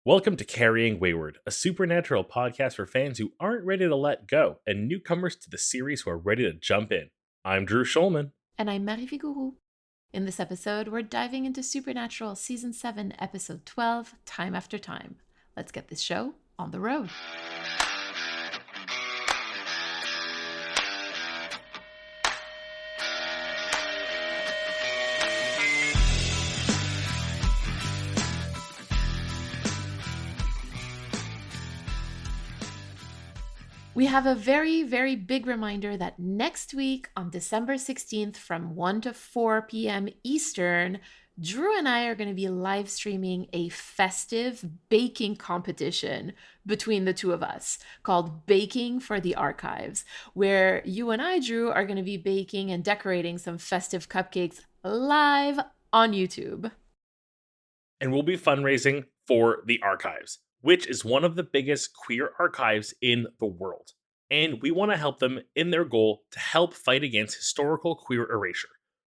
Welcome to Carrying Wayward, a supernatural podcast for fans who aren't ready to let go and newcomers to the series who are ready to jump in. I'm Drew Schulman. And I'm Marie Vigourou. In this episode, we're diving into Supernatural Season 7, Episode 12, Time After Time. Let's get this show on the road. We have a very, very big reminder that next week on December 16th from 1 to 4 p.m. Eastern, Drew and I are going to be live streaming a festive baking competition between the two of us called Baking for the Archives, where you and I, Drew, are going to be baking and decorating some festive cupcakes live on YouTube. And we'll be fundraising for the Archives, which is one of the biggest queer archives in the world. And we want to help them in their goal to help fight against historical queer erasure.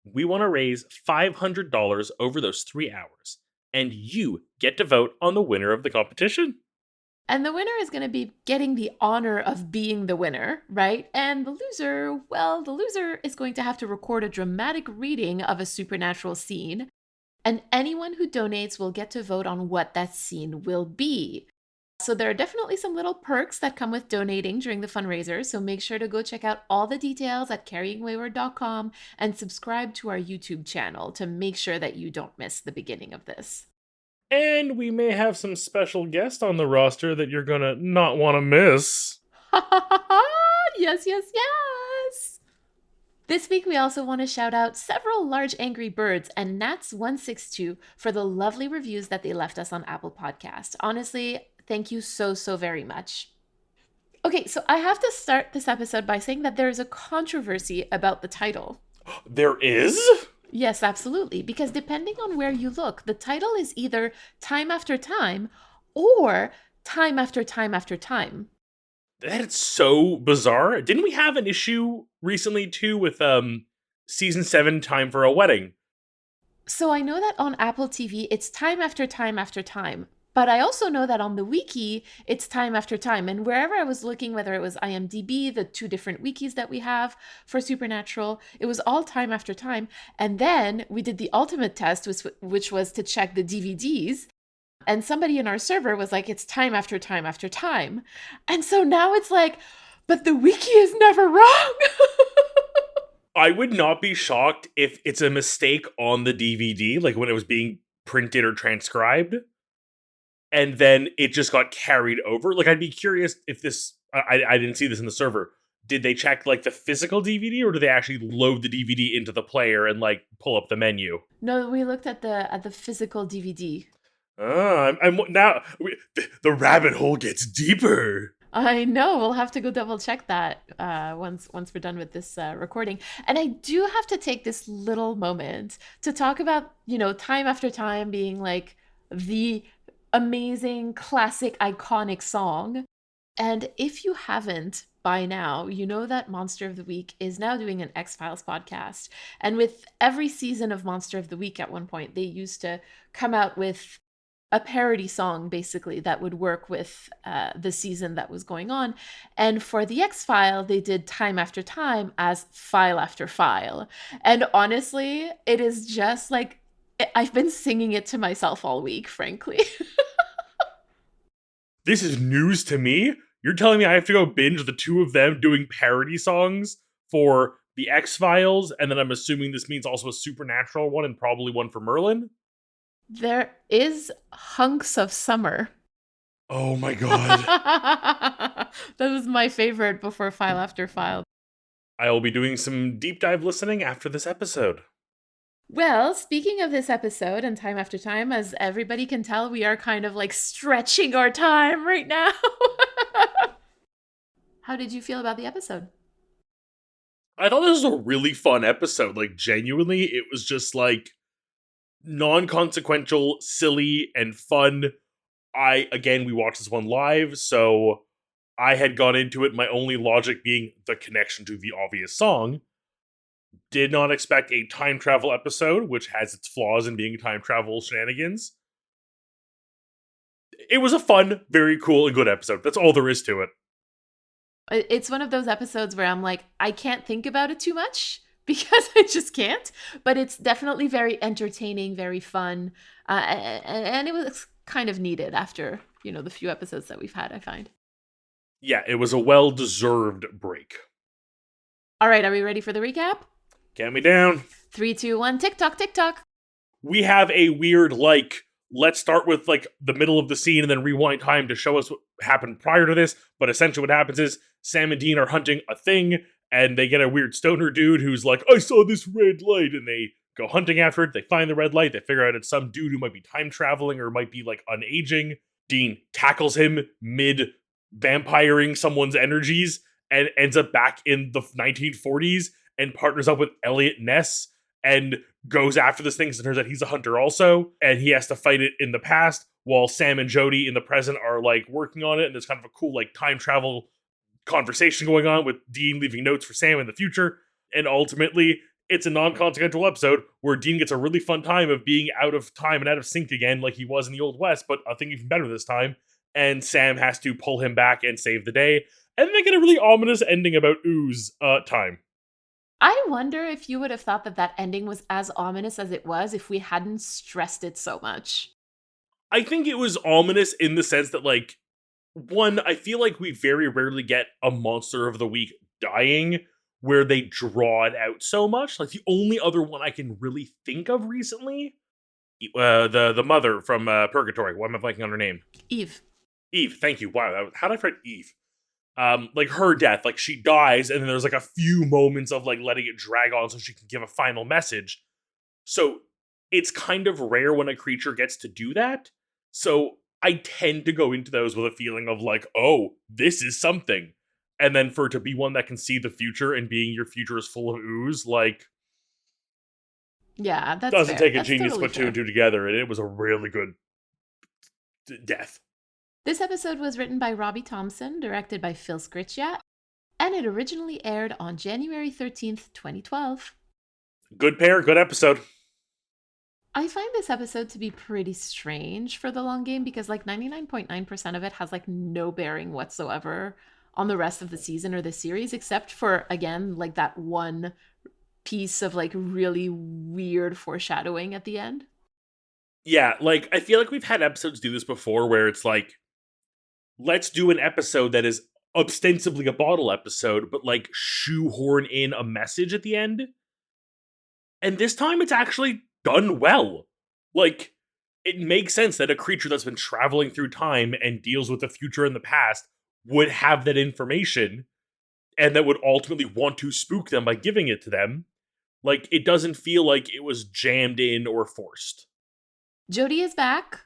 We want to raise $500 over those 3 hours, and you get to vote on the winner of the competition. And the winner is going to be getting the honor of being the winner, right? And the loser is going to have to record a dramatic reading of a supernatural scene. And anyone who donates will get to vote on what that scene will be. So there are definitely some little perks that come with donating during the fundraiser. So make sure to go check out all the details at carryingwayward.com and subscribe to our YouTube channel to make sure that you don't miss the beginning of this. And we may have some special guests on the roster that you're gonna not want to miss. Yes. This week, we also want to shout out several large angry birds and Nats162 for the lovely reviews that they left us on Apple Podcast. Honestly, thank you so very much. Okay, so I have to start this episode by saying that there is a controversy about the title. There is? Yes, absolutely. Because depending on where you look, the title is either Time After Time or Time After Time After Time. That's so bizarre. Didn't we have an issue recently too with season 7 Time for a Wedding? So I know that on Apple TV it's Time After Time After Time, but I also know that on the wiki it's Time After Time. And wherever I was looking, whether it was IMDb, the two different wikis that we have for Supernatural, it was all Time After Time. And then we did the ultimate test, which was to check the DVDs. And somebody in our server was like, it's Time After Time After Time. And so now it's like, but the wiki is never wrong. I would not be shocked if it's a mistake on the DVD, like when it was being printed or transcribed, and then it just got carried over. Like, I'd be curious if this, I didn't see this in the server. Did they check, like, the physical DVD, or did they actually load the DVD into the player and, like, pull up the menu? No, we looked at the physical DVD. The rabbit hole gets deeper. I know. We'll have to go double check that once we're done with this recording. And I do have to take this little moment to talk about, Time After Time being like the amazing, classic, iconic song. And if you haven't by now, you know that Monster of the Week is now doing an X-Files podcast. And with every season of Monster of the Week at one point, they used to come out with a parody song, basically, that would work with the season that was going on. And for the X-File, they did Time After Time as File After File. And honestly, it is just like, I've been singing it to myself all week, frankly. This is news to me. You're telling me I have to go binge the two of them doing parody songs for the X-Files, and then I'm assuming this means also a Supernatural one and probably one for Merlin? There is Hunks of Summer. Oh my god. That was my favorite before File After File. I will be doing some deep dive listening after this episode. Well, speaking of this episode and Time After Time, as everybody can tell, we are kind of like stretching our time right now. How did you feel about the episode? I thought this was a really fun episode. Like, genuinely, it was just like non-consequential, silly, and fun. We watched this one live, so I had gone into it, my only logic being the connection to the obvious song. Did not expect a time travel episode, which has its flaws in being time travel shenanigans. It was a fun, very cool, and good episode. That's all there is to it. It's one of those episodes where I'm like, I can't think about it too much because I just can't. But it's definitely very entertaining, very fun, and it was kind of needed after the few episodes that we've had. I find. Yeah, it was a well-deserved break. All right, are we ready for the recap? Count me down. 3, 2, 1, tick-tock, tick-tock. We have a weird, let's start with, the middle of the scene and then rewind time to show us what happened prior to this. But essentially what happens is Sam and Dean are hunting a thing, and they get a weird stoner dude who's like, I saw this red light, and they go hunting after it. They find the red light. They figure out it's some dude who might be time traveling or might be, unaging. Dean tackles him mid-vampiring someone's energies and ends up back in the 1940s and partners up with Elliot Ness and goes after this thing. So it turns out he's a hunter also, and he has to fight it in the past while Sam and Jody in the present are working on it. And there's kind of a cool time travel conversation going on with Dean leaving notes for Sam in the future. And ultimately, it's a non-consequential episode where Dean gets a really fun time of being out of time and out of sync again, like he was in the Old West, but I think even better this time. And Sam has to pull him back and save the day. And they get a really ominous ending about Ooze time. I wonder if you would have thought that ending was as ominous as it was if we hadn't stressed it so much. I think it was ominous in the sense that, one, I feel like we very rarely get a monster of the week dying where they draw it out so much. The only other one I can really think of recently, the mother from Purgatory. Why am I blanking on her name? Eve. Eve, thank you. Wow, how did I forget Eve? Her death, she dies, and then there's a few moments of letting it drag on so she can give a final message. So it's kind of rare when a creature gets to do that. So I tend to go into those with a feeling of oh, this is something. And then for it to be one that can see the future and being your future is full of ooze, yeah, that's doesn't fair. take a genius to put two and two together, and it was a really good death. This episode was written by Robbie Thompson, directed by Phil Sgriccia, and it originally aired on January 13th, 2012. Good pair, good episode. I find this episode to be pretty strange for the long game because 99.9% of it has no bearing whatsoever on the rest of the season or the series, except for, again, that one piece of really weird foreshadowing at the end. Yeah, I feel we've had episodes do this before where it's let's do an episode that is ostensibly a bottle episode, but shoehorn in a message at the end. And this time it's actually done well. It makes sense that a creature that's been traveling through time and deals with the future and the past would have that information and that would ultimately want to spook them by giving it to them. It doesn't feel like it was jammed in or forced. Jody is back.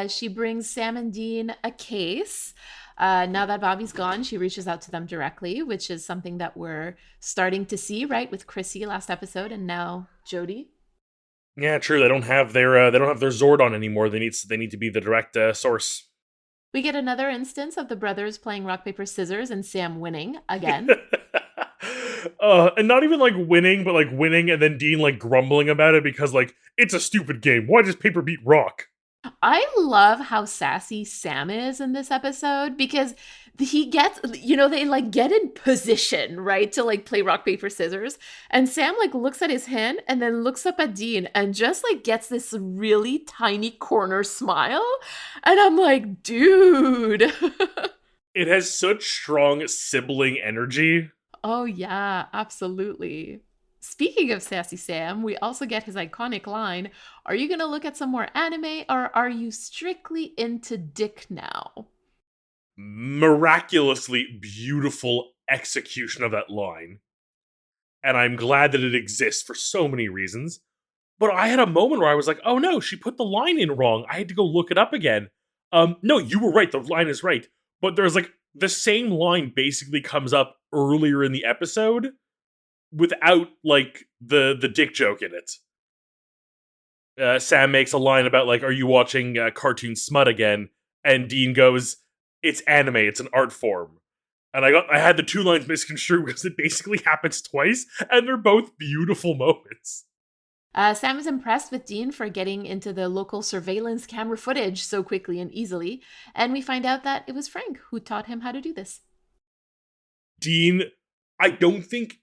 She brings Sam and Dean a case. Now that Bobby's gone, she reaches out to them directly, which is something that we're starting to see, right? With Chrissy last episode, and now Jody. Yeah, true. They don't have their Zordon anymore. They need to be the direct source. We get another instance of the brothers playing rock paper scissors and Sam winning again. And not even winning, but winning and then Dean grumbling about it because it's a stupid game. Why does paper beat rock? I love how sassy Sam is in this episode because he gets, they get in position, right, to play rock, paper, scissors. And Sam looks at his hand and then looks up at Dean and just gets this really tiny corner smile. And I'm like, dude. It has such strong sibling energy. Oh, yeah, absolutely. Speaking of Sassy Sam, we also get his iconic line, are you going to look at some more anime or are you strictly into dick now? Miraculously beautiful execution of that line. And I'm glad that it exists for so many reasons. But I had a moment where I was like, oh no, she put the line in wrong. I had to go look it up again. No, you were right. The line is right. But there's the same line basically comes up earlier in the episode without the dick joke in it. Sam makes a line about are you watching cartoon smut again? And Dean goes, it's anime, it's an art form. And I had the two lines misconstrued because it basically happens twice, and they're both beautiful moments. Sam is impressed with Dean for getting into the local surveillance camera footage so quickly and easily, and we find out that it was Frank who taught him how to do this. Dean, I don't think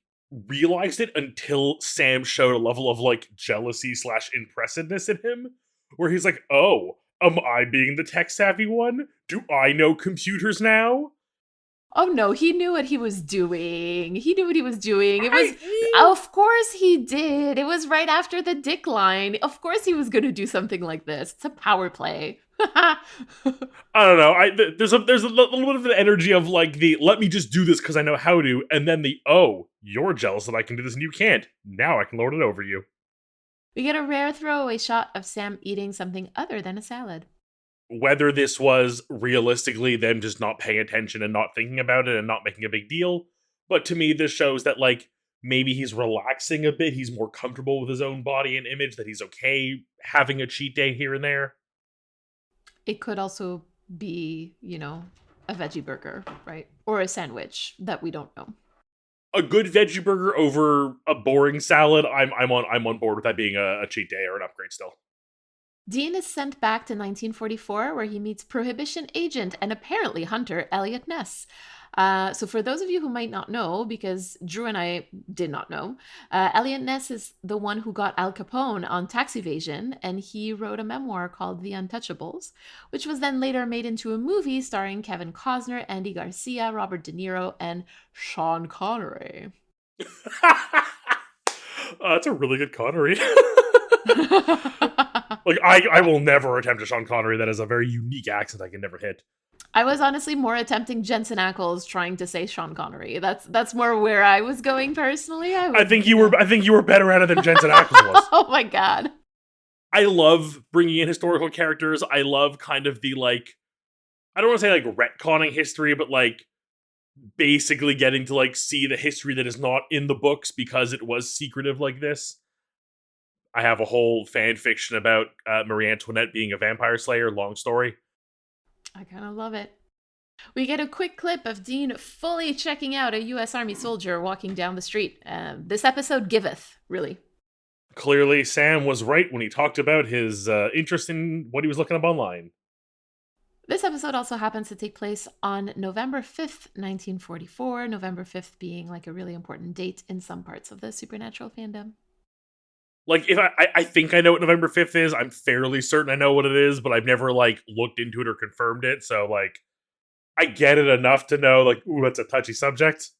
realized it until Sam showed a level of like jealousy slash impressiveness in him, where he's like, "Oh, am I being the tech savvy one? Do I know computers now?" Oh no, he knew what he was doing. He knew what he was doing. It was, I of course he did. It was right after the dick line. Of course he was going to do something like this. It's a power play. I don't know. There's a little bit of an energy of like the let me just do this because I know how to, and then the oh, you're jealous that I can do this and you can't. Now I can lord it over you. We get a rare throwaway shot of Sam eating something other than a salad. Whether this was realistically them just not paying attention and not thinking about it and not making a big deal, but to me this shows that like maybe he's relaxing a bit. He's more comfortable with his own body and image. That he's okay having a cheat day here and there. It could also be, a veggie burger, right? Or a sandwich that we don't know. A good veggie burger over a boring salad. I'm on board with that being a cheat day or an upgrade still. Dean is sent back to 1944, where he meets Prohibition agent and apparently hunter Elliot Ness. So for those of you who might not know, because Drew and I did not know, Elliot Ness is the one who got Al Capone on tax evasion, and he wrote a memoir called The Untouchables, which was then later made into a movie starring Kevin Costner, Andy Garcia, Robert De Niro, and Sean Connery. That's a really good Connery. Like, I will never attempt a Sean Connery. That is a very unique accent I can never hit. I was honestly more attempting Jensen Ackles trying to say Sean Connery. That's more where I was going personally. I think you were better at it than Jensen Ackles was. Oh my god. I love bringing in historical characters. I love kind of the like, I don't want to say like retconning history, but like basically getting to like see the history that is not in the books because it was secretive like this. I have a whole fan fiction about Marie Antoinette being a vampire slayer. Long story. I kind of love it. We get a quick clip of Dean fully checking out a U.S. Army soldier walking down the street. This episode giveth, really. Clearly, Sam was right when he talked about his interest in what he was looking up online. This episode also happens to take place on November 5th, 1944. November 5th being like a really important date in some parts of the Supernatural fandom. Like, if I think I know what November 5th is, I'm fairly certain I know what it is, but I've never, like, looked into it or confirmed it, so, like, I get it enough to know, like, ooh, that's a touchy subject.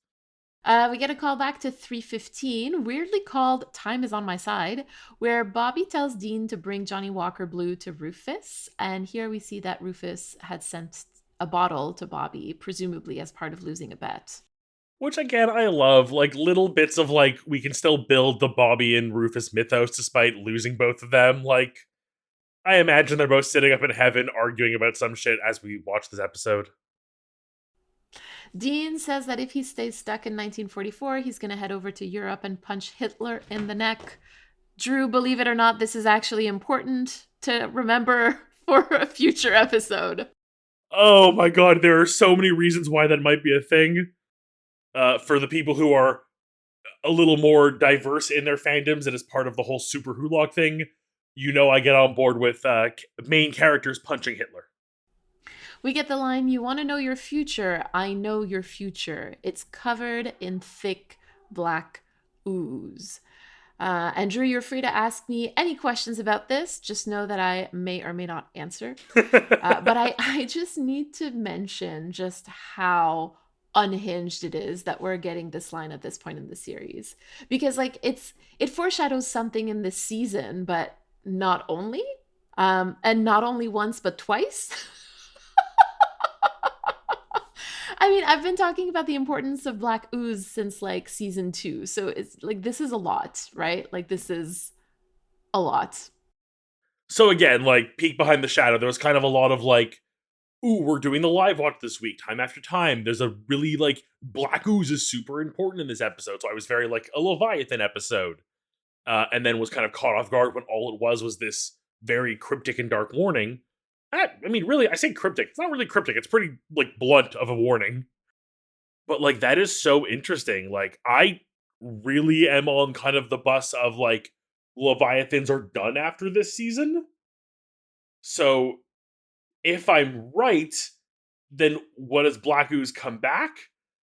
We get a call back to 3:15, weirdly called Time is on My Side, where Bobby tells Dean to bring Johnny Walker Blue to Rufus, and here we see that Rufus had sent a bottle to Bobby, presumably as part of losing a bet. Which, again, I love, like, little bits of, like, we can still build the Bobby and Rufus mythos despite losing both of them. Like, I imagine they're both sitting up in heaven arguing about some shit as we watch this episode. Dean says that if he stays stuck in 1944, he's going to head over to Europe and punch Hitler in the neck. Drew, believe it or not, this is actually important to remember for a future episode. Oh my god, there are so many reasons why that might be a thing. For the people who are a little more diverse in their fandoms and as part of the whole Super Hulock thing, I get on board with main characters punching Hitler. We get the line, "You want to know your future? I know your future. It's covered in thick black ooze." And Drew, you're free to ask me any questions about this. Just know that I may or may not answer. But I just need to mention just how unhinged it is that we're getting this line at this point in the series, because like it foreshadows something in this season, but not only and not only once but twice. I mean, I've been talking about the importance of black ooze since like season 2, so it's like this is a lot, right? Like this is a lot. So again, like, peek behind the shadow, there was kind of a lot of like, ooh, we're doing the live watch this week, time after time. There's a really, like, black ooze is super important in this episode. So I was very, like, a Leviathan episode. And then was kind of caught off guard when all it was this very cryptic and dark warning. I mean, really, I say cryptic. It's not really cryptic. It's pretty, like, blunt of a warning. But, like, that is so interesting. Like, I really am on kind of the bus of, like, Leviathans are done after this season. So if I'm right, then what does Black Ooze come back?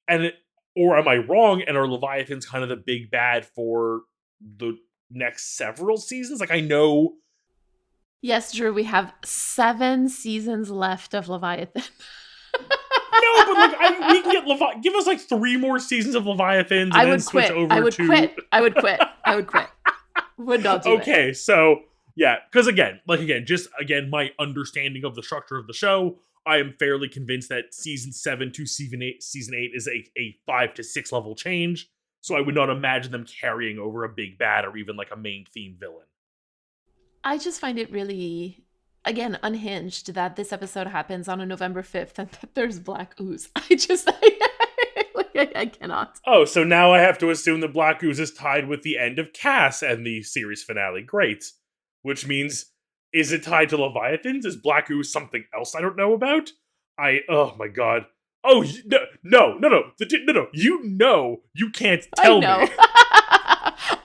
Or am I wrong? And are Leviathans kind of the big bad for the next several seasons? Like I know. Yes, Drew, we have 7 seasons left of Leviathan. No, but like we can get give us like 3 more seasons of Leviathans and I then would switch quit. over I would to. quit. I would quit. I would quit. Would not do it. Okay, so yeah, because again, my understanding of the structure of the show, I am fairly convinced that season 7 to season 8 is a 5 to 6 level change. So I would not imagine them carrying over a big bad or even like a main theme villain. I just find it really, again, unhinged that this episode happens on a November 5th and that there's Black Ooze. I cannot. Oh, so now I have to assume that Black Ooze is tied with the end of Cass and the series finale. Great. Which means, is it tied to Leviathans? Is Black Ooze something else I don't know about? Oh my god. Oh, no. You can't tell me.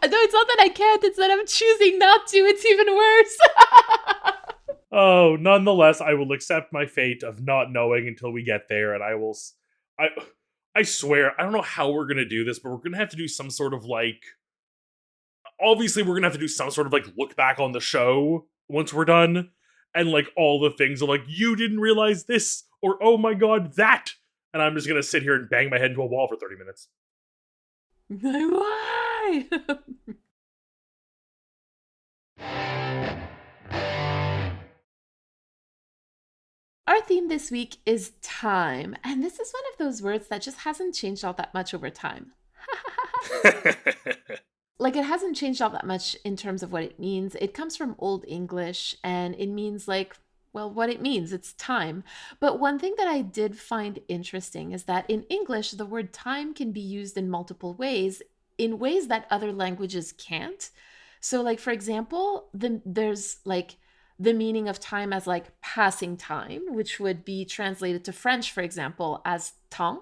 No, it's not that I can't, it's that I'm choosing not to. It's even worse. Oh, nonetheless, I will accept my fate of not knowing until we get there, and I swear, I don't know how we're gonna do this, but we're gonna have to do some sort of like. Obviously, we're gonna have to do some sort of like look back on the show once we're done, and like all the things are like, you didn't realize this, or oh my god, that. And I'm just gonna sit here and bang my head into a wall for 30 minutes. Why? Our theme this week is time, and this is one of those words that just hasn't changed all that much over time. Like, it hasn't changed all that much in terms of what it means. It comes from Old English, and it means like, well, what it means, it's time. But one thing that I did find interesting is that in English, the word time can be used in multiple ways, in ways that other languages can't. So, like, for example, there's like the meaning of time as like passing time, which would be translated to French, for example, as temps.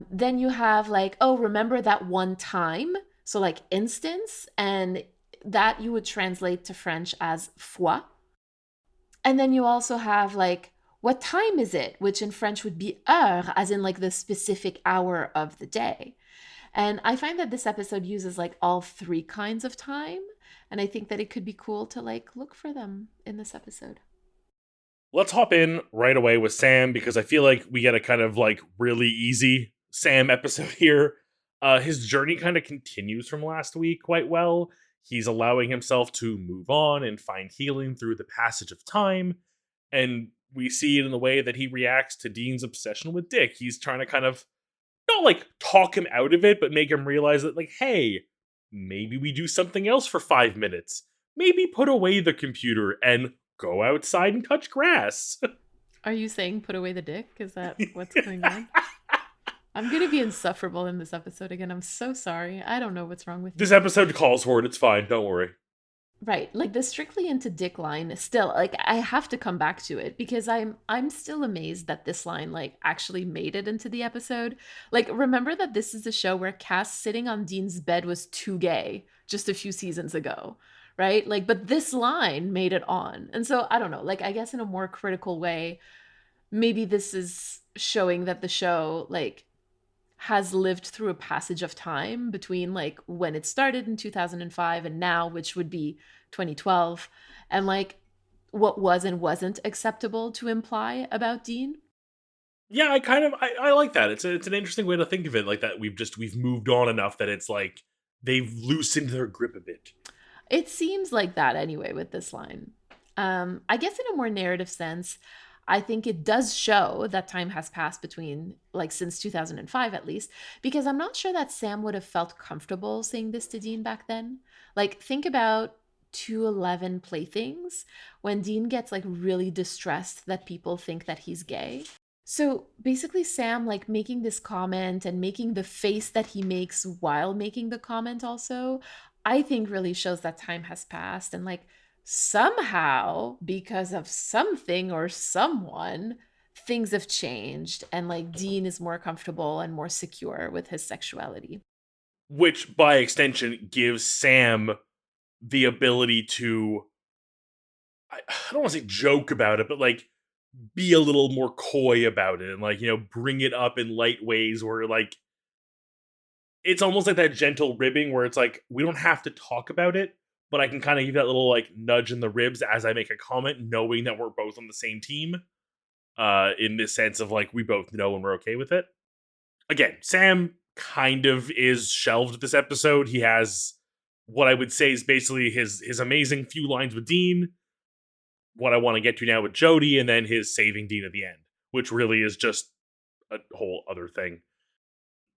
Then you have like, oh, remember that one time? So like instance, and that you would translate to French as fois. And then you also have like, what time is it? Which in French would be heure, as in like the specific hour of the day. And I find that this episode uses like all 3 kinds of time. And I think that it could be cool to like look for them in this episode. Let's hop in right away with Sam, because I feel like we get a kind of like really easy Sam episode here. His journey kind of continues from last week quite well. He's allowing himself to move on and find healing through the passage of time. And we see it in the way that he reacts to Dean's obsession with Dick. He's trying to kind of not like talk him out of it, but make him realize that like, hey, maybe we do something else for 5 minutes. Maybe put away the computer and go outside and touch grass. Are you saying put away the dick? Is that what's going on? I'm going to be insufferable in this episode again. I'm so sorry. I don't know what's wrong with This me. episode calls for it. It's fine. Don't worry. Right. Like the strictly into dick line still, like I have to come back to it because I'm still amazed that this line like actually made it into the episode. Like remember that this is a show where Cass sitting on Dean's bed was too gay just a few seasons ago. Right? Like, but this line made it on. And so I don't know, like I guess in a more critical way, maybe this is showing that the show like has lived through a passage of time between like when it started in 2005 and now, which would be 2012, and like what was and wasn't acceptable to imply about Dean. Yeah, I like that. It's an interesting way to think of it, like that we've moved on enough that it's like they've loosened their grip a bit. It seems like that anyway with this line. I guess in a more narrative sense, I think it does show that time has passed between, like, since 2005 at least, because I'm not sure that Sam would have felt comfortable saying this to Dean back then. Like, think about 211 Playthings when Dean gets, like, really distressed that people think that he's gay. So basically, Sam, like, making this comment and making the face that he makes while making the comment also, I think really shows that time has passed and, like, somehow, because of something or someone, things have changed and like Dean is more comfortable and more secure with his sexuality. Which, by extension, gives Sam the ability to, I don't want to say joke about it, but like be a little more coy about it and like, bring it up in light ways where like it's almost like that gentle ribbing where it's like we don't have to talk about it, but I can kind of give that little like nudge in the ribs as I make a comment, knowing that we're both on the same team. In this sense of like we both know and we're okay with it. Again, Sam kind of is shelved this episode. He has what I would say is basically his amazing few lines with Dean, what I want to get to now with Jody, and then his saving Dean at the end, which really is just a whole other thing.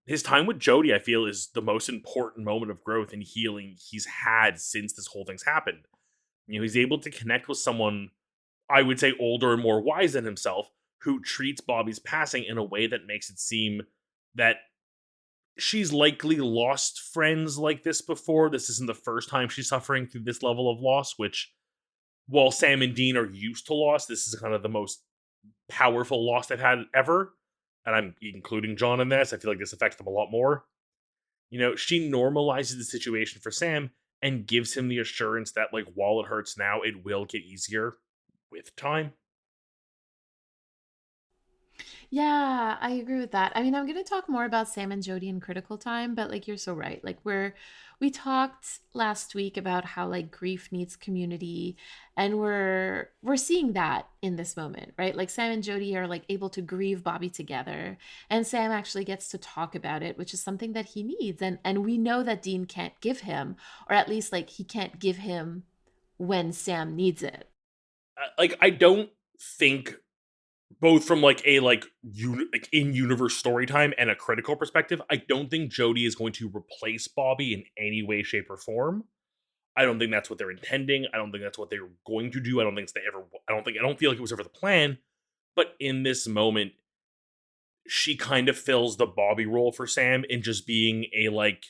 His time with Jody, I feel, is the most important moment of growth and healing he's had since this whole thing's happened. He's able to connect with someone, I would say, older and more wise than himself, who treats Bobby's passing in a way that makes it seem that she's likely lost friends like this before. This isn't the first time she's suffering through this level of loss, which, while Sam and Dean are used to loss, this is kind of the most powerful loss they've had ever. And I'm including John in this. I feel like this affects them a lot more. She normalizes the situation for Sam and gives him the assurance that, like, while it hurts now, it will get easier with time. Yeah, I agree with that. I mean, I'm going to talk more about Sam and Jody in Critical Time, but like you're so right. Like we talked last week about how like grief needs community, and we're seeing that in this moment, right? Like Sam and Jody are like able to grieve Bobby together, and Sam actually gets to talk about it, which is something that he needs. And we know that Dean can't give him, or at least like he can't give him when Sam needs it. I don't think, both from like a in universe story time and a critical perspective, I don't think Jody is going to replace Bobby in any way, shape, or form. I don't think that's what they're intending. I don't think that's what they're going to do. I don't feel like it was ever the plan. But in this moment, she kind of fills the Bobby role for Sam in just being a like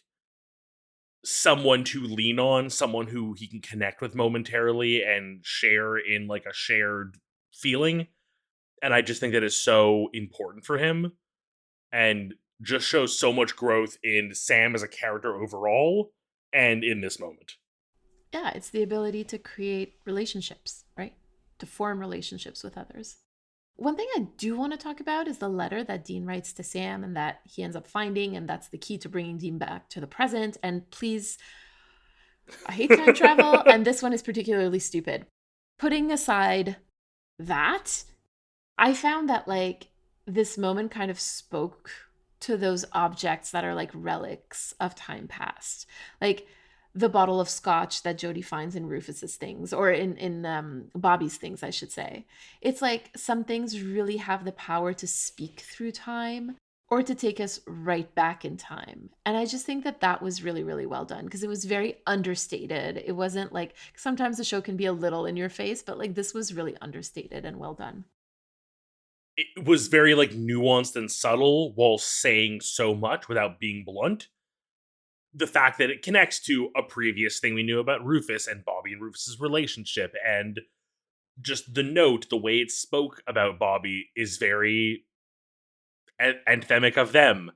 someone to lean on, someone who he can connect with momentarily and share in like a shared feeling. And I just think that is so important for him and just shows so much growth in Sam as a character overall and in this moment. Yeah, it's the ability to create relationships, right? To form relationships with others. One thing I do want to talk about is the letter that Dean writes to Sam and that he ends up finding, and that's the key to bringing Dean back to the present. And please, I hate time travel, and this one is particularly stupid. Putting aside that, I found that like this moment kind of spoke to those objects that are like relics of time past. Like the bottle of scotch that Jody finds in Rufus's things, or in Bobby's things, I should say. It's like some things really have the power to speak through time or to take us right back in time. And I just think that that was really, really well done because it was very understated. It wasn't like, sometimes the show can be a little in your face, but like this was really understated and well done. It was very like nuanced and subtle while saying so much without being blunt. The fact that it connects to a previous thing we knew about Rufus and Bobby and Rufus's relationship, and just the note, the way it spoke about Bobby is very anthemic of them.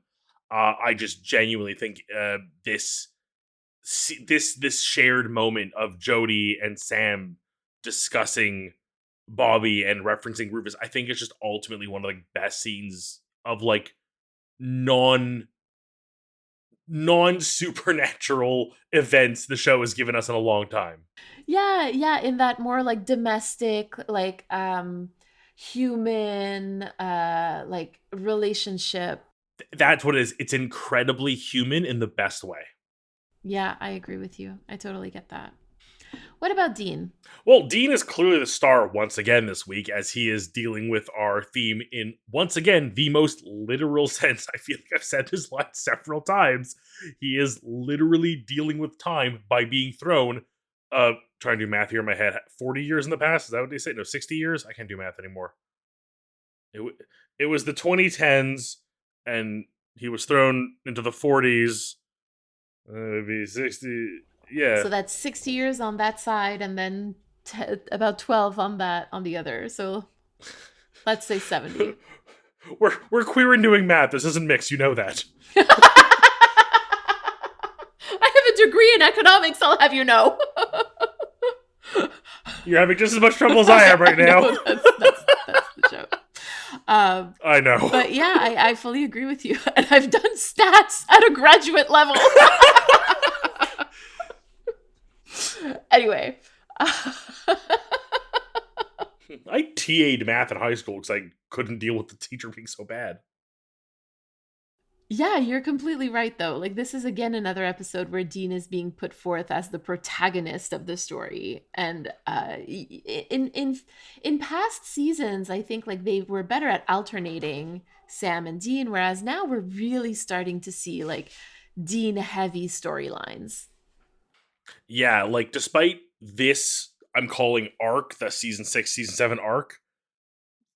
I just genuinely think this shared moment of Jody and Sam discussing Bobby and referencing Rufus, I think it's just ultimately one of the best scenes of like non supernatural events the show has given us in a long time. Yeah, in that more like domestic, like human like relationship. That's what it is. It's incredibly human in the best way. Yeah, I agree with you. I totally get that. What about Dean? Well, Dean is clearly the star once again this week, as he is dealing with our theme in, once again, the most literal sense. I feel like I've said this line several times. He is literally dealing with time by being thrown, trying to do math here in my head, 40 years in the past? Is that what they say? No, 60 years? I can't do math anymore. It was the 2010s, and he was thrown into the 40s. It would be 60... Yeah. So that's 60 years on that side and then about 12 on the other. So let's say 70. We're queer and doing math. This isn't mixed. You know that. I have a degree in economics, I'll have you know. You're having just as much trouble as I am right now. No, that's the joke. I know. But yeah, I fully agree with you. And I've done stats at a graduate level. Anyway. I TA'd math in high school because I couldn't deal with the teacher being so bad. Yeah, you're completely right, though. Like, this is again another episode where Dean is being put forth as the protagonist of the story, and in past seasons, I think like they were better at alternating Sam and Dean, whereas now we're really starting to see like Dean heavy storylines. Yeah, like despite this, I'm calling arc, the season 6, season 7 arc,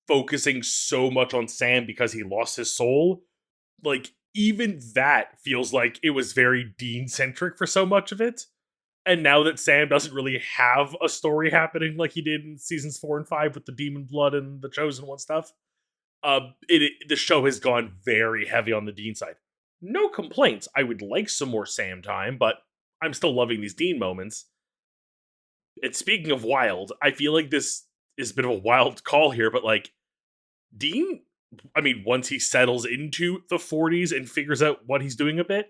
focusing so much on Sam because he lost his soul, like even that feels like it was very Dean centric for so much of it. And now that Sam doesn't really have a story happening like he did in seasons 4 and 5 with the demon blood and the chosen one stuff, the show has gone very heavy on the Dean side. No complaints. I would like some more Sam time, but I'm still loving these Dean moments. And speaking of wild, I feel like this is a bit of a wild call here, but like Dean, I mean, once he settles into the 40s and figures out what he's doing a bit,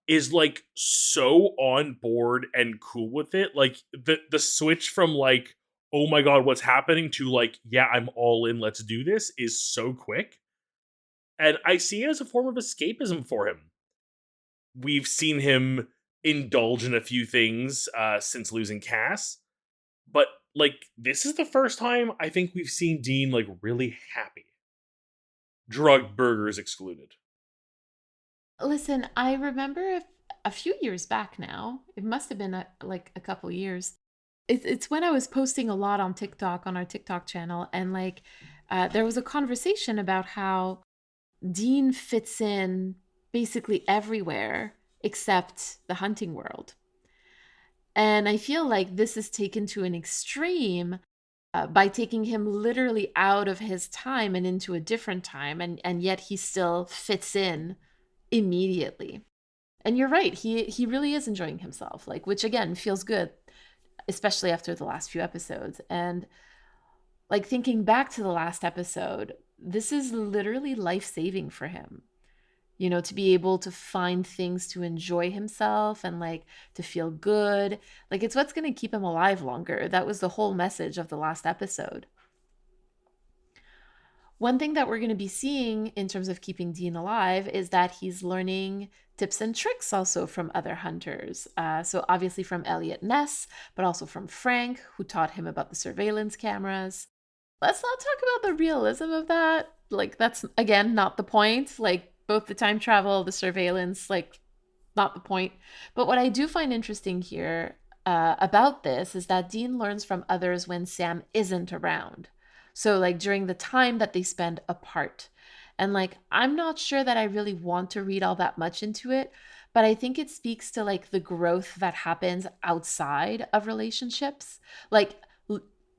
is like so on board and cool with it. Like the switch from like, oh my god, what's happening to like, yeah, I'm all in, let's do this is so quick. And I see it as a form of escapism for him. We've seen him indulge in a few things since losing Cass, but like this is the first time I think we've seen Dean like really happy. Drug burgers excluded. Listen, I remember a few years back now. It must have been like a couple years. It's when I was posting a lot on TikTok on our TikTok channel, and like there was a conversation about how Dean fits in basically everywhere except the hunting world. And I feel like this is taken to an extreme by taking him literally out of his time and into a different time, and yet he still fits in immediately. And you're right, he really is enjoying himself, like, which again feels good, especially after the last few episodes. And like thinking back to the last episode, this is literally life-saving for him. You know, to be able to find things to enjoy himself and like to feel good. Like it's what's going to keep him alive longer. That was the whole message of the last episode. One thing that we're going to be seeing in terms of keeping Dean alive is that he's learning tips and tricks also from other hunters. So obviously from Elliot Ness, but also from Frank, who taught him about the surveillance cameras. Let's not talk about the realism of that. Like that's, again, not the point. Like both the time travel, the surveillance, like not the point. But what I do find interesting here about this is that Dean learns from others when Sam isn't around. So like during the time that they spend apart. And like, I'm not sure that I really want to read all that much into it, but I think it speaks to like the growth that happens outside of relationships. Like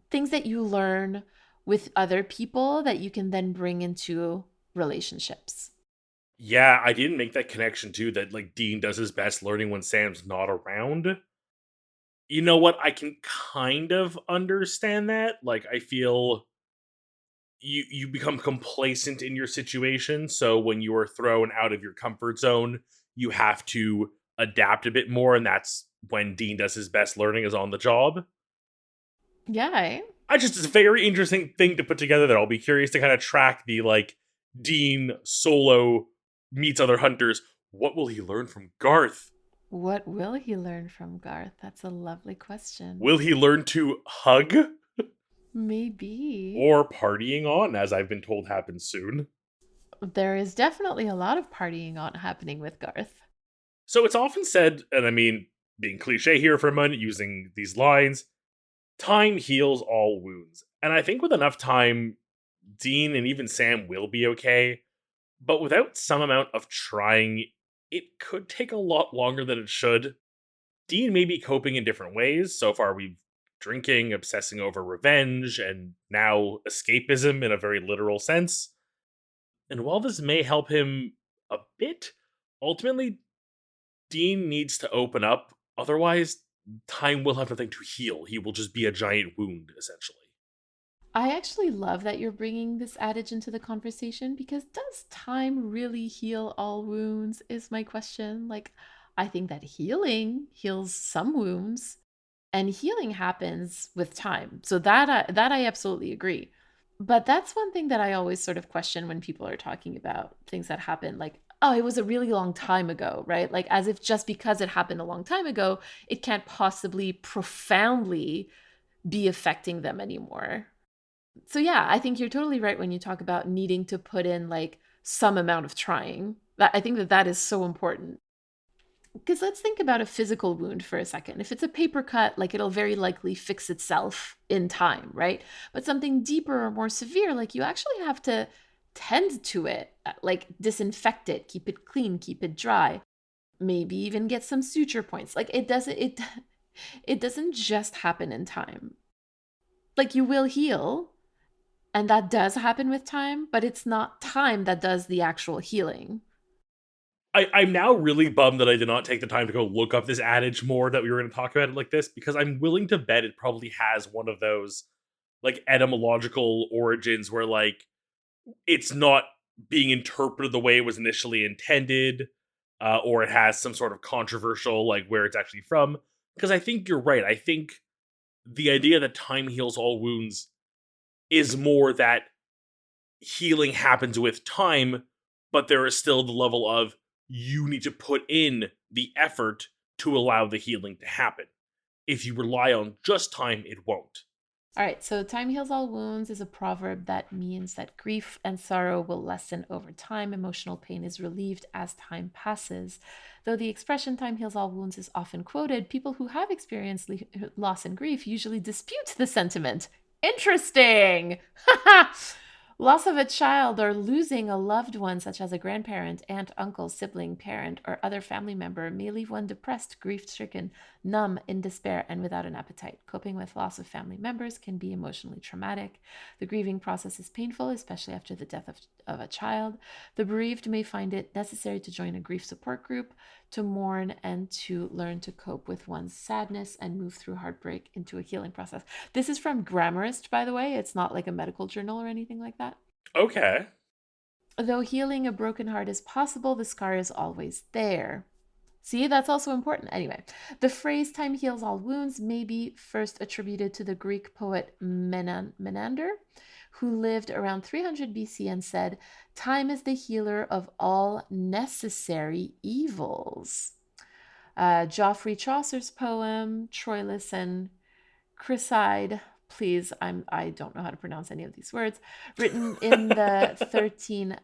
things that you learn with other people that you can then bring into relationships. Yeah, I didn't make that connection too, that like Dean does his best learning when Sam's not around. You know what? I can kind of understand that. Like I feel you become complacent in your situation, so when you are thrown out of your comfort zone, you have to adapt a bit more, and that's when Dean does his best learning is on the job. Yeah. I just it's a very interesting thing to put together that I'll be curious to kind of track the like Dean solo meets other hunters. What will he learn from Garth? What will he learn from Garth? That's a lovely question. Will he learn to hug? Maybe. Or partying on, as I've been told happens soon. There is definitely a lot of partying on happening with Garth. So it's often said, and I mean, being cliche here for a moment, using these lines, time heals all wounds. And I think with enough time, Dean and even Sam will be okay. But without some amount of trying, it could take a lot longer than it should. Dean may be coping in different ways. So far, we've drinking, obsessing over revenge, and now escapism in a very literal sense. And while this may help him a bit, ultimately, Dean needs to open up. Otherwise, time will have nothing to heal. He will just be a giant wound, essentially. I actually love that you're bringing this adage into the conversation because does time really heal all wounds? Is my question. Like, I think that healing heals some wounds, and healing happens with time. So that I absolutely agree. But that's one thing that I always sort of question when people are talking about things that happen, like, oh, it was a really long time ago, right? Like, as if just because it happened a long time ago, it can't possibly profoundly be affecting them anymore. So yeah, I think you're totally right when you talk about needing to put in like some amount of trying. That I think that that is so important. Because let's think about a physical wound for a second. If it's a paper cut, like it'll very likely fix itself in time, right? But something deeper or more severe, like you actually have to tend to it, like disinfect it, keep it clean, keep it dry, maybe even get some suture points. Like it doesn't just happen in time. Like you will heal, and that does happen with time, but it's not time that does the actual healing. I'm now really bummed that I did not take the time to go look up this adage more that we were going to talk about it like this, because I'm willing to bet it probably has one of those like etymological origins where like it's not being interpreted the way it was initially intended, or it has some sort of controversial like where it's actually from. Because I think you're right. I think the idea that time heals all wounds is more that healing happens with time, but there is still the level of you need to put in the effort to allow the healing to happen. If you rely on just time, it won't. All right, so time heals all wounds is a proverb that means that grief and sorrow will lessen over time. Emotional pain is relieved as time passes. Though the expression time heals all wounds is often quoted, people who have experienced loss and grief usually dispute the sentiment. Interesting! Loss of a child or losing a loved one, such as a grandparent, aunt, uncle, sibling, parent, or other family member, may leave one depressed, grief stricken, numb, in despair, and without an appetite. Coping with loss of family members can be emotionally traumatic. The grieving process is painful, especially after the death of a child. The bereaved may find it necessary to join a grief support group, to mourn, and to learn to cope with one's sadness and move through heartbreak into a healing process. This is from Grammarist, by the way. It's not like a medical journal or anything like that. Okay. Though healing a broken heart is possible, the scar is always there. See, that's also important. Anyway, the phrase time heals all wounds may be first attributed to the Greek poet Menander, who lived around 300 BC and said, time is the healer of all necessary evils. Geoffrey Chaucer's poem, Troilus and Chryside, please, I don't know how to pronounce any of these words, written in the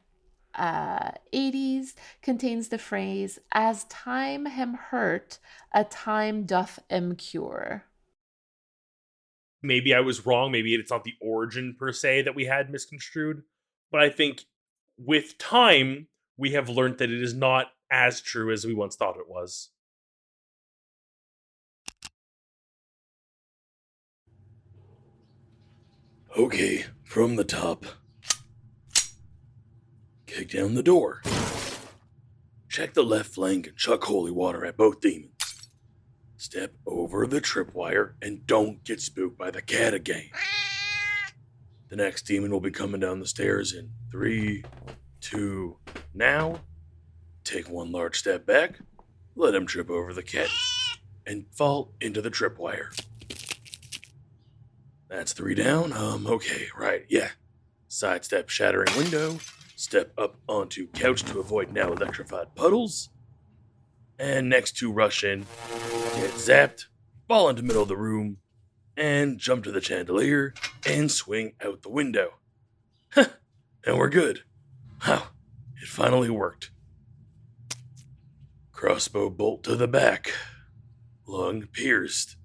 1380s, contains the phrase, as time hem hurt, a time doth em cure. Maybe I was wrong. Maybe it's not the origin per se that we had misconstrued. But I think with time, we have learned that it is not as true as we once thought it was. Okay, from the top. Kick down the door. Check the left flank and chuck holy water at both demons. Step over the tripwire and don't get spooked by the cat again. The next demon will be coming down the stairs in 3, 2, now. Take one large step back, let him trip over the cat, and fall into the tripwire. That's 3 down. Okay, right, yeah. Sidestep shattering window, step up onto couch to avoid now electrified puddles, and next to rush in, get zapped, fall into the middle of the room, and jump to the chandelier, and swing out the window. And we're good. Wow, it finally worked. Crossbow bolt to the back. Lung pierced.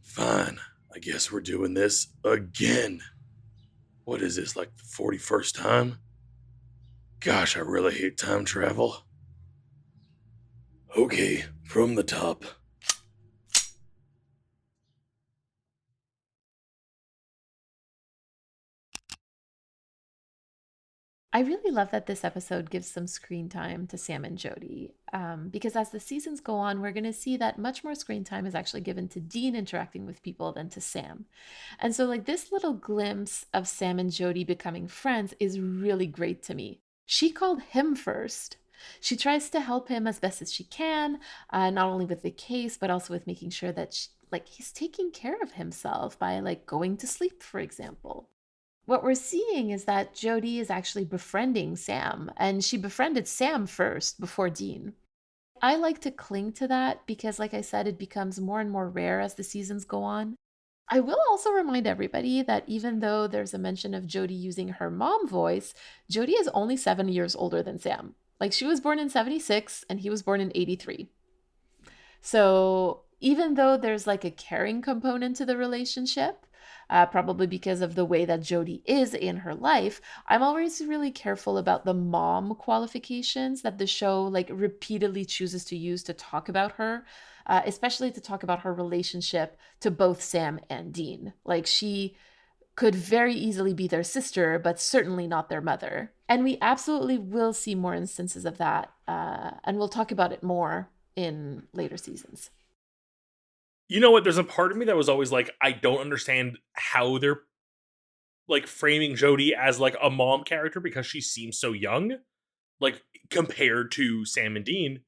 Fine, I guess we're doing this again. What is this, like the 41st time? Gosh, I really hate time travel. Okay, from the top. I really love that this episode gives some screen time to Sam and Jody, because as the seasons go on, we're going to see that much more screen time is actually given to Dean interacting with people than to Sam. And so, like, this little glimpse of Sam and Jody becoming friends is really great to me. She called him first. She tries to help him as best as she can, not only with the case, but also with making sure that he's taking care of himself by like going to sleep, for example. What we're seeing is that Jody is actually befriending Sam, and she befriended Sam first before Dean. I like to cling to that because, like I said, it becomes more and more rare as the seasons go on. I will also remind everybody that even though there's a mention of Jody using her mom voice, Jody is only 7 years older than Sam. Like, she was born in 76 and he was born in 83. So even though there's like a caring component to the relationship, probably because of the way that Jody is in her life, I'm always really careful about the mom qualifications that the show like repeatedly chooses to use to talk about her, especially to talk about her relationship to both Sam and Dean. Like, she could very easily be their sister, but certainly not their mother. And we absolutely will see more instances of that, and we'll talk about it more in later seasons. You know what? There's a part of me that was always like, I don't understand how they're like framing Jodie as like a mom character because she seems so young, like compared to Sam and Dean.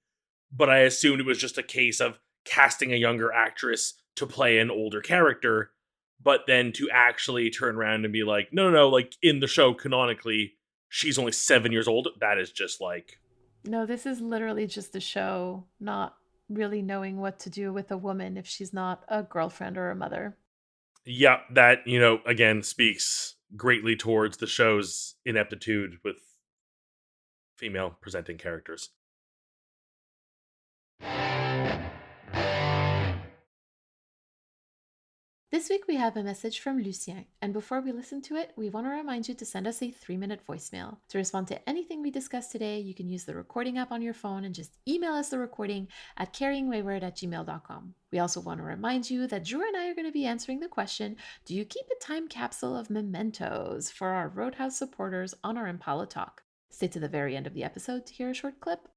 But I assumed it was just a case of casting a younger actress to play an older character, but then to actually turn around and be like, no, no, no, like in the show, canonically, she's only 7 years old. That is just like, No, this is literally just a show not really knowing what to do with a woman if she's not a girlfriend or a mother. yeah, that, again, speaks greatly towards the show's ineptitude with female presenting characters. This week we have a message from Lucien, and before we listen to it, we want to remind you to send us a 3-minute voicemail. To respond to anything we discussed today, you can use the recording app on your phone and just email us the recording at carryingwayward@gmail.com. We also want to remind you that Drew and I are going to be answering the question, do you keep a time capsule of mementos for our Roadhouse supporters on our Impala Talk? Stay to the very end of the episode to hear a short clip.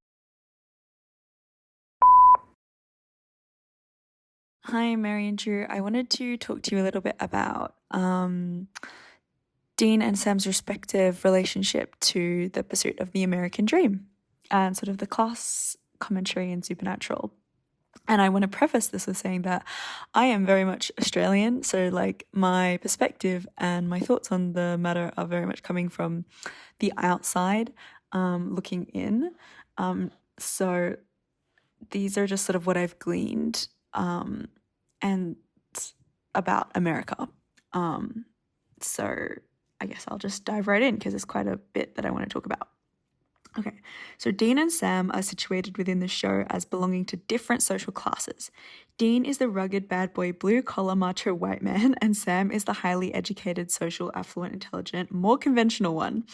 Hi, Mary and Drew. I wanted to talk to you a little bit about Dean and Sam's respective relationship to the pursuit of the American dream and sort of the class commentary and supernatural. And I want to preface this with saying that I am very much Australian, so like my perspective and my thoughts on the matter are very much coming from the outside, looking in. So these are just sort of what I've gleaned and about America. So I guess I'll just dive right in because there's quite a bit that I want to talk about. Okay, so Dean and Sam are situated within the show as belonging to different social classes. Dean is the rugged bad boy blue-collar macho white man, and Sam is the highly educated, social, affluent, intelligent, more conventional one.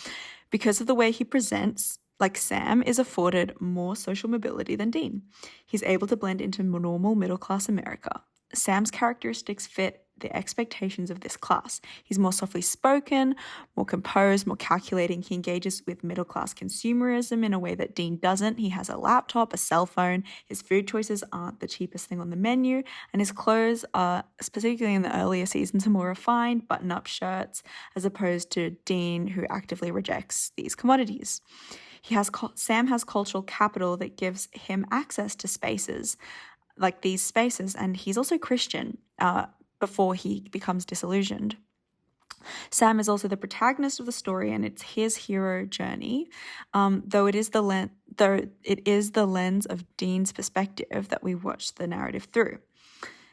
Because of the way he presents, like Sam is afforded more social mobility than Dean. He's able to blend into normal middle-class America. Sam's characteristics fit the expectations of this class. He's more softly spoken, more composed, more calculating. He engages with middle-class consumerism in a way that Dean doesn't. He has a laptop, a cell phone. His food choices aren't the cheapest thing on the menu, and his clothes are, specifically in the earlier seasons, more refined, button-up shirts, as opposed to Dean, who actively rejects these commodities. Sam has cultural capital that gives him access to spaces like these spaces, and he's also Christian before he becomes disillusioned. Sam is also the protagonist of the story, and it's his hero journey, though it is the lens of Dean's perspective that we watch the narrative through.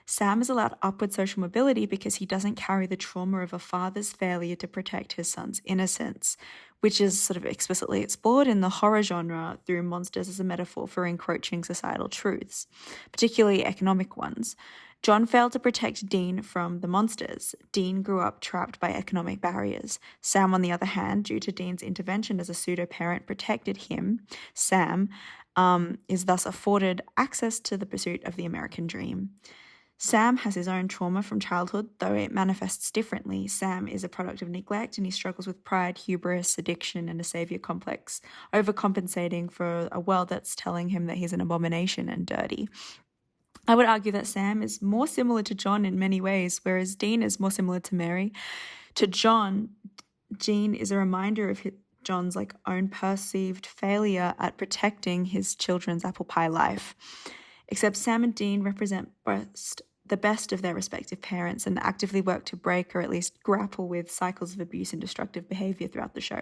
Sam is allowed upward social mobility because he doesn't carry the trauma of a father's failure to protect his son's innocence, which is sort of explicitly explored in the horror genre through monsters as a metaphor for encroaching societal truths, particularly economic ones. John failed to protect Dean from the monsters. Dean grew up trapped by economic barriers. Sam, on the other hand, due to Dean's intervention as a pseudo-parent, protected him. Sam is thus afforded access to the pursuit of the American dream. Sam has his own trauma from childhood, though it manifests differently. Sam is a product of neglect and he struggles with pride, hubris, addiction, and a savior complex, overcompensating for a world that's telling him that he's an abomination and dirty. I would argue that Sam is more similar to John in many ways, whereas Dean is more similar to Mary. To John, Jean is a reminder of John's own perceived failure at protecting his children's apple pie life. Except Sam and Dean represent the best of their respective parents and actively work to break or at least grapple with cycles of abuse and destructive behavior throughout the show.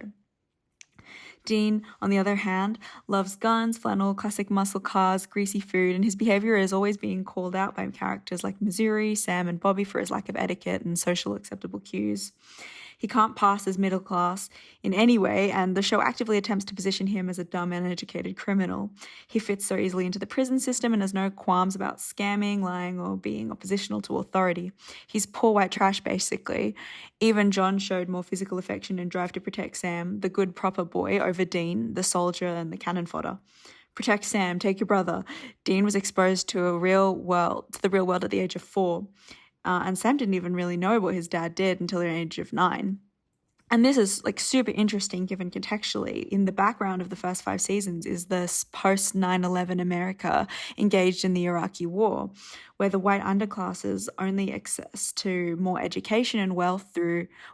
Dean, on the other hand, loves guns, flannel, classic muscle cars, greasy food, and his behavior is always being called out by characters like Missouri, Sam, and Bobby for his lack of etiquette and social acceptable cues. He can't pass as middle class in any way, and the show actively attempts to position him as a dumb and uneducated criminal. He fits so easily into the prison system and has no qualms about scamming, lying, or being oppositional to authority. He's poor white trash, basically. Even John showed more physical affection and drive to protect Sam, the good proper boy, over Dean, the soldier and the cannon fodder. Protect Sam, take your brother. Dean was exposed to the real world at the age of 4. And Sam didn't even really know what his dad did until the age of 9. And this is super interesting given contextually. In the background of the first 5 seasons is this post 9/11 America engaged in the Iraqi war, where the white underclass's only access to more education and wealth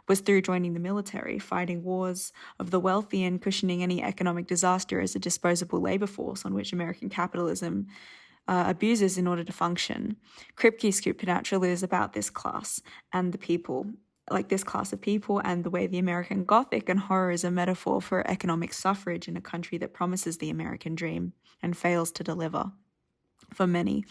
was through joining the military, fighting wars of the wealthy and cushioning any economic disaster as a disposable labor force on which American capitalism abuses in order to function. Kripke's Supernatural is about this class and the people, this class of people, and the way the American Gothic and horror is a metaphor for economic suffrage in a country that promises the American dream and fails to deliver for many.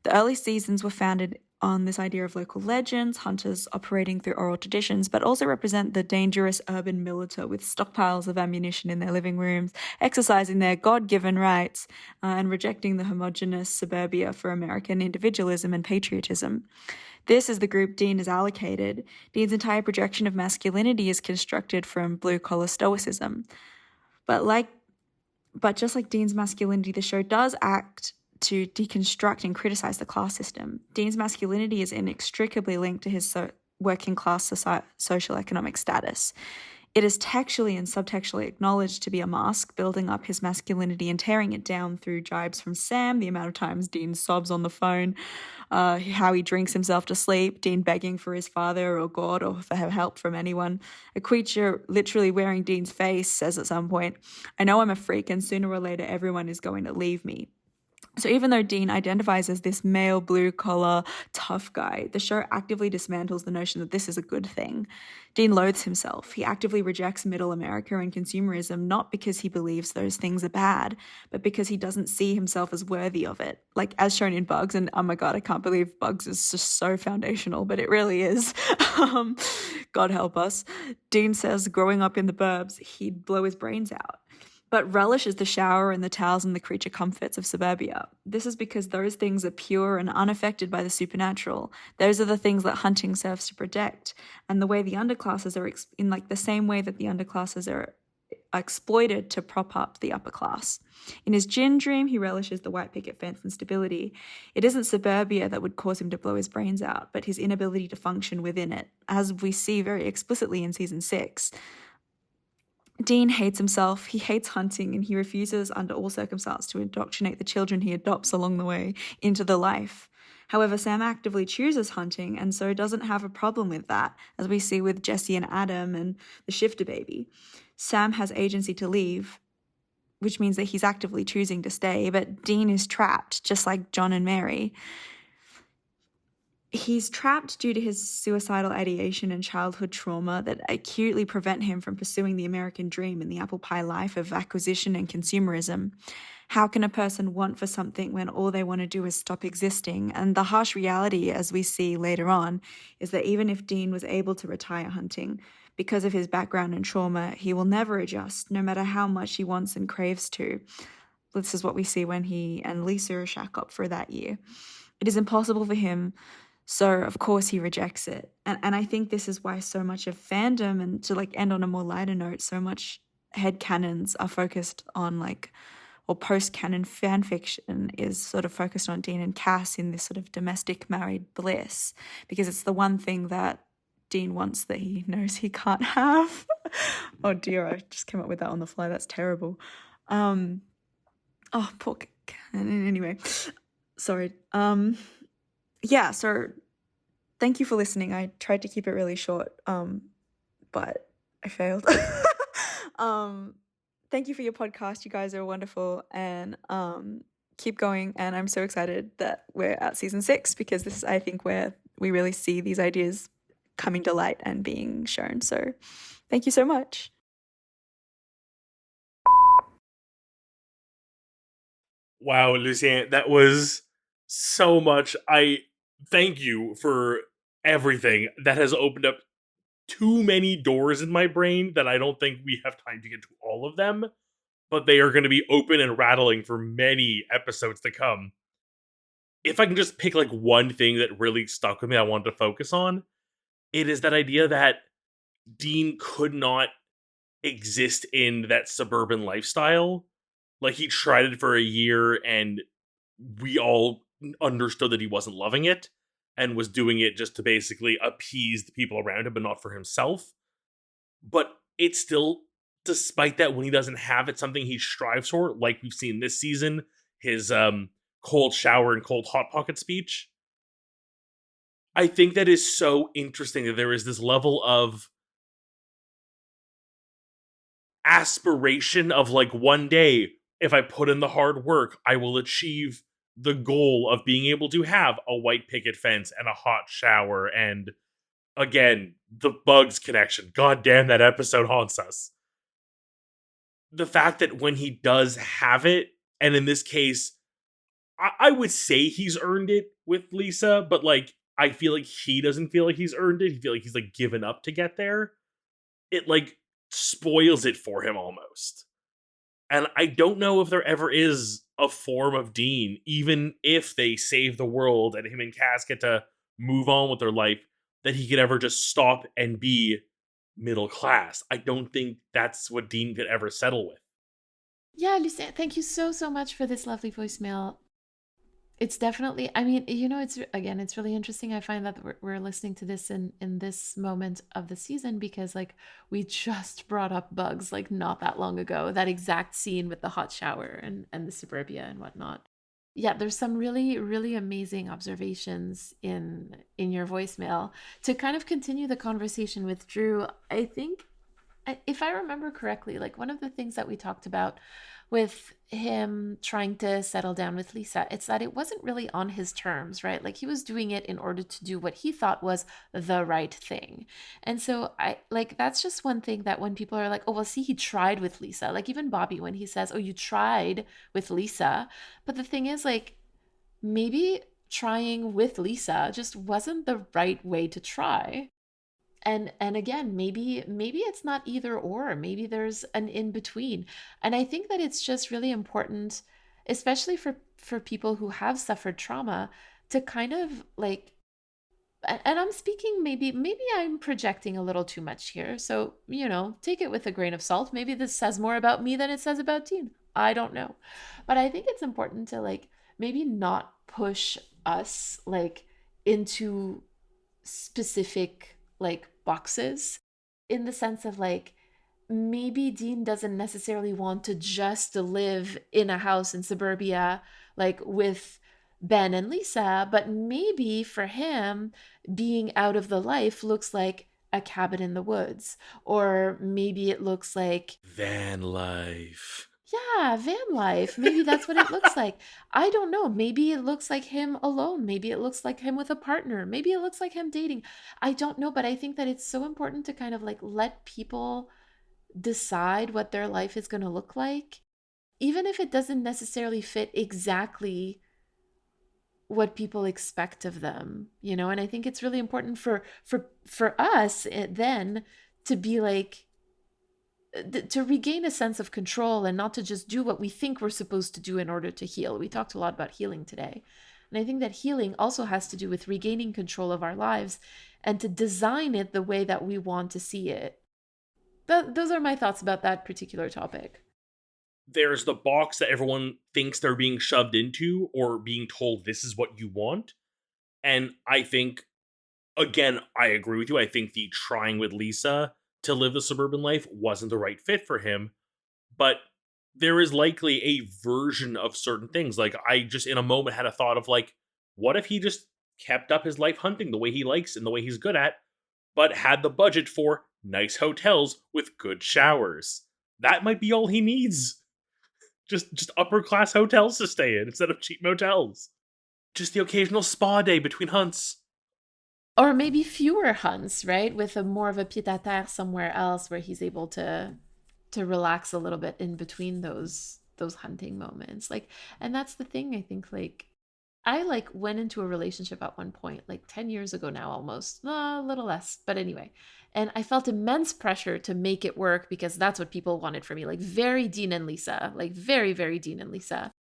The early seasons were founded on this idea of local legends, hunters operating through oral traditions, but also represent the dangerous urban militar with stockpiles of ammunition in their living rooms, exercising their God-given rights and rejecting the homogenous suburbia for American individualism and patriotism. This is the group Dean is allocated. Dean's entire projection of masculinity is constructed from blue-collar stoicism. But just like Dean's masculinity, the show does act to deconstruct and criticize the class system. Dean's masculinity is inextricably linked to his working class social economic status. It is textually and subtextually acknowledged to be a mask, building up his masculinity and tearing it down through jibes from Sam, the amount of times Dean sobs on the phone, how he drinks himself to sleep, Dean begging for his father or God or for help from anyone. A creature literally wearing Dean's face says at some point, "I know I'm a freak and sooner or later everyone is going to leave me." So even though Dean identifies as this male, blue-collar, tough guy, the show actively dismantles the notion that this is a good thing. Dean loathes himself. He actively rejects middle America and consumerism, not because he believes those things are bad, but because he doesn't see himself as worthy of it. As shown in Bugs, and oh my God, I can't believe Bugs is just so foundational, but it really is. God help us. Dean says growing up in the burbs, he'd blow his brains out, but relishes the shower and the towels and the creature comforts of suburbia. This is because those things are pure and unaffected by the supernatural. Those are the things that hunting serves to protect. And the way the underclasses are in the same way that the underclasses are exploited to prop up the upper class. In his gin dream, he relishes the white picket fence and stability. It isn't suburbia that would cause him to blow his brains out, but his inability to function within it, as we see very explicitly in season 6. Dean hates himself, he hates hunting, and he refuses under all circumstances to indoctrinate the children he adopts along the way into the life. However, Sam actively chooses hunting and so doesn't have a problem with that, as we see with Jesse and Adam and the shifter baby. Sam has agency to leave, which means that he's actively choosing to stay, but Dean is trapped, just like John and Mary. He's trapped due to his suicidal ideation and childhood trauma that acutely prevent him from pursuing the American dream and the apple pie life of acquisition and consumerism. How can a person want for something when all they want to do is stop existing? And the harsh reality, as we see later on, is that even if Dean was able to retire hunting, because of his background and trauma, he will never adjust, no matter how much he wants and craves to. This is what we see when he and Lisa shack up for that year. It is impossible for him, so of course he rejects it. And I think this is why so much of fandom, and to end on a more lighter note, so much headcanons are focused on or post-canon fan fiction is sort of focused on Dean and Cass in this sort of domestic married bliss, because it's the one thing that Dean wants that he knows he can't have. Oh dear, I just came up with that on the fly. That's terrible. Oh, poor anyway. Sorry. Yeah, so thank you for listening. I tried to keep it really short, but I failed. Thank you for your podcast. You guys are wonderful, and keep going. And I'm so excited that we're at season 6, because this is, I think, where we really see these ideas coming to light and being shown. So thank you so much. Wow, Lucien, that was so much. I thank you for everything. That has opened up too many doors in my brain that I don't think we have time to get to all of them, but they are going to be open and rattling for many episodes to come. If I can just pick like one thing that really stuck with me, I wanted to focus on, it is that idea that Dean could not exist in that suburban lifestyle. Like, he tried it for a year and we all understood that he wasn't loving it and was doing it just to basically appease the people around him, but not for himself. But it's still, despite that, when he doesn't have it, something he strives for, like we've seen this season, his cold shower and cold hot pocket speech. I think that is so interesting that there is this level of aspiration of like, one day, if I put in the hard work, I will achieve the goal of being able to have a white picket fence and a hot shower. And again, the Bugs connection. God damn, that episode haunts us. The fact that when he does have it, and in this case, I would say he's earned it with Lisa, but like, I feel like he doesn't feel like he's earned it. He feel like he's like given up to get there. It like spoils it for him almost. And I don't know if there ever is a form of Dean, even if they save the world and him and Cass get to move on with their life, that he could ever just stop and be middle class. I don't think that's what Dean could ever settle with. Yeah, Lucien, thank you so much for this lovely voicemail. It's definitely, I mean, it's really interesting. I find that we're listening to this in this moment of the season, because like, we just brought up Bugs like not that long ago, that exact scene with the hot shower and the suburbia and whatnot. Yeah, there's some really, really amazing observations in your voicemail. To kind of continue the conversation with Drew, I think, if I remember correctly, like one of the things that we talked about with him trying to settle down with Lisa, it's that it wasn't really on his terms, right? Like, he was doing it in order to do what he thought was the right thing. And so I like, that's just one thing that when people are like, oh, well, see, he tried with Lisa, like even Bobby, when he says, oh, you tried with Lisa. But the thing is, like, maybe trying with Lisa just wasn't the right way to try. And again, maybe it's not either or, maybe there's an in between. And I think that it's just really important, especially for people who have suffered trauma, to kind of like, and I'm speaking, maybe I'm projecting a little too much here, so take it with a grain of salt. Maybe this says more about me than it says about Dean, I don't know. But I think it's important to like, maybe not push us like into specific like boxes, in the sense of like, maybe Dean doesn't necessarily want to just live in a house in suburbia like with Ben and Lisa, but maybe for him, being out of the life looks like a cabin in the woods, or maybe it looks like Van life. yeah, van life. Maybe that's what it looks like. I don't know. Maybe it looks like him alone. Maybe it looks like him with a partner. Maybe it looks like him dating. I don't know, but I think that it's so important to kind of like let people decide what their life is going to look like, even if it doesn't necessarily fit exactly what people expect of them, And I think it's really important for us then to be like, to regain a sense of control and not to just do what we think we're supposed to do in order to heal. We talked a lot about healing today. And I think that healing also has to do with regaining control of our lives and to design it the way that we want to see it. Those are my thoughts about that particular topic. there's the box that everyone thinks they're being shoved into or being told this is what you want. And I think, again, I agree with you. I think the trying with Lisa to live the suburban life wasn't the right fit for him. But there is likely a version of certain things. Like, I just in a moment had a thought of, like, what if he just kept up his life hunting the way he likes and the way he's good at, but had the budget for nice hotels with good showers? That might be all he needs. Just upper class hotels to stay in instead of cheap motels. Just the occasional spa day between hunts. Or maybe fewer hunts, right? With a more of a pied-à-terre somewhere else where he's able to relax a little bit in between those hunting moments. Like, and that's the thing, I think, like, I like went into a relationship at one point, like 10 years ago now, almost, a little less, but anyway. And I felt immense pressure to make it work because that's what people wanted from me, like very Dean and Lisa, like very, very Dean and Lisa.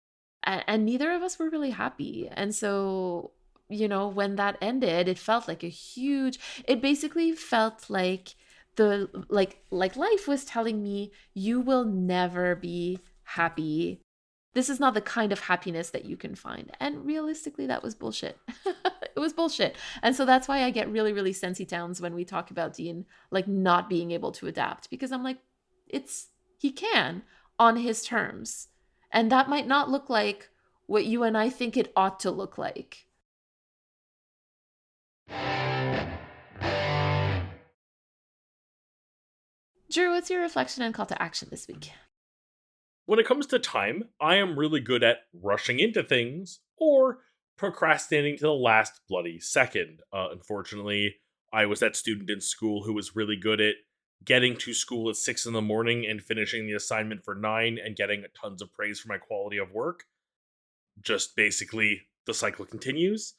And neither of us were really happy. And so, when that ended, it felt like it basically felt like like life was telling me, you will never be happy. This is not the kind of happiness that you can find. And realistically, that was bullshit. It was bullshit. And so that's why I get really, really sensy towns when we talk about Dean, like, not being able to adapt, because I'm like, he can on his terms. And that might not look like what you and I think it ought to look like. Drew, what's your reflection and call to action this week? When it comes to time, I am really good at rushing into things or procrastinating to the last bloody second. Unfortunately, I was that student in school who was really good at getting to school at 6 in the morning and finishing the assignment for 9 and getting tons of praise for my quality of work. Just basically, the cycle continues.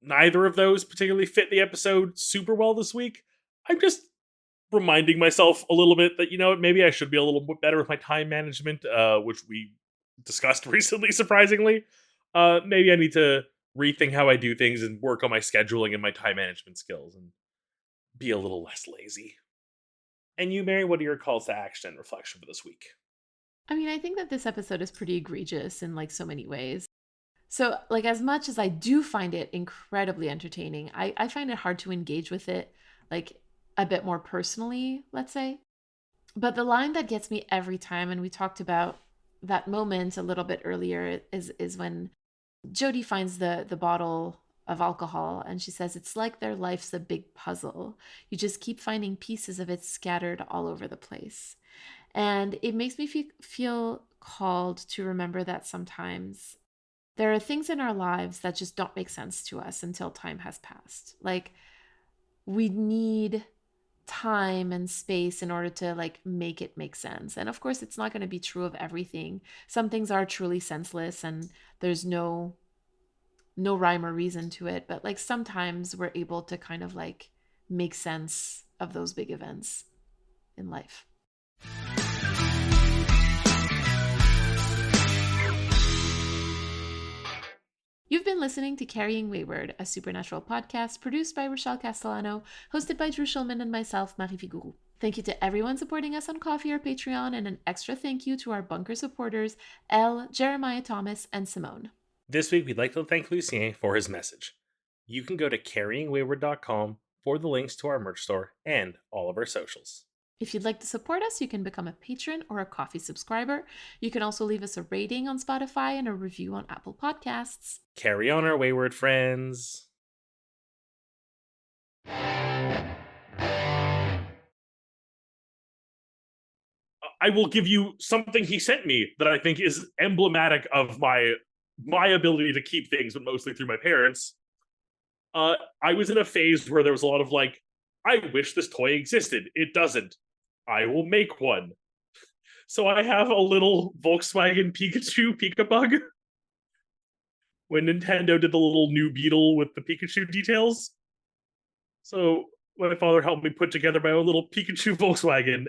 Neither of those particularly fit the episode super well this week. I'm just reminding myself a little bit that, maybe I should be a little bit better with my time management, which we discussed recently, surprisingly. Maybe I need to rethink how I do things and work on my scheduling and my time management skills and be a little less lazy. And you, Mary, what are your calls to action and reflection for this week? I mean, I think that this episode is pretty egregious in like so many ways. So, like, as much as I do find it incredibly entertaining, I find it hard to engage with it, like, a bit more personally, let's say. But the line that gets me every time, and we talked about that moment a little bit earlier, is when Jody finds the bottle of alcohol and she says, it's like their life's a big puzzle. You just keep finding pieces of it scattered all over the place. And it makes me feel called to remember that sometimes there are things in our lives that just don't make sense to us until time has passed. Like, we need time and space in order to like make it make sense. And of course, it's not going to be true of everything. Some things are truly senseless and there's no rhyme or reason to it. But like sometimes we're able to kind of like make sense of those big events in life. You've been listening to Carrying Wayward, a supernatural podcast produced by Rochelle Castellano, hosted by Drew Schulman and myself, Marie Vigourou. Thank you to everyone supporting us on Ko-fi or Patreon, and an extra thank you to our bunker supporters, Elle, Jeremiah Thomas, and Simone. This week, we'd like to thank Lucien for his message. You can go to carryingwayward.com for the links to our merch store and all of our socials. If you'd like to support us, you can become a patron or a Ko-fi subscriber. You can also leave us a rating on Spotify and a review on Apple Podcasts. Carry on, our wayward friends. I will give you something he sent me that I think is emblematic of my ability to keep things, but mostly through my parents. I was in a phase where there was a lot of like, I wish this toy existed. It doesn't. I will make one. So I have a little Volkswagen Pikachu Pikabug. When Nintendo did the little new Beetle with the Pikachu details. So my father helped me put together my own little Pikachu Volkswagen,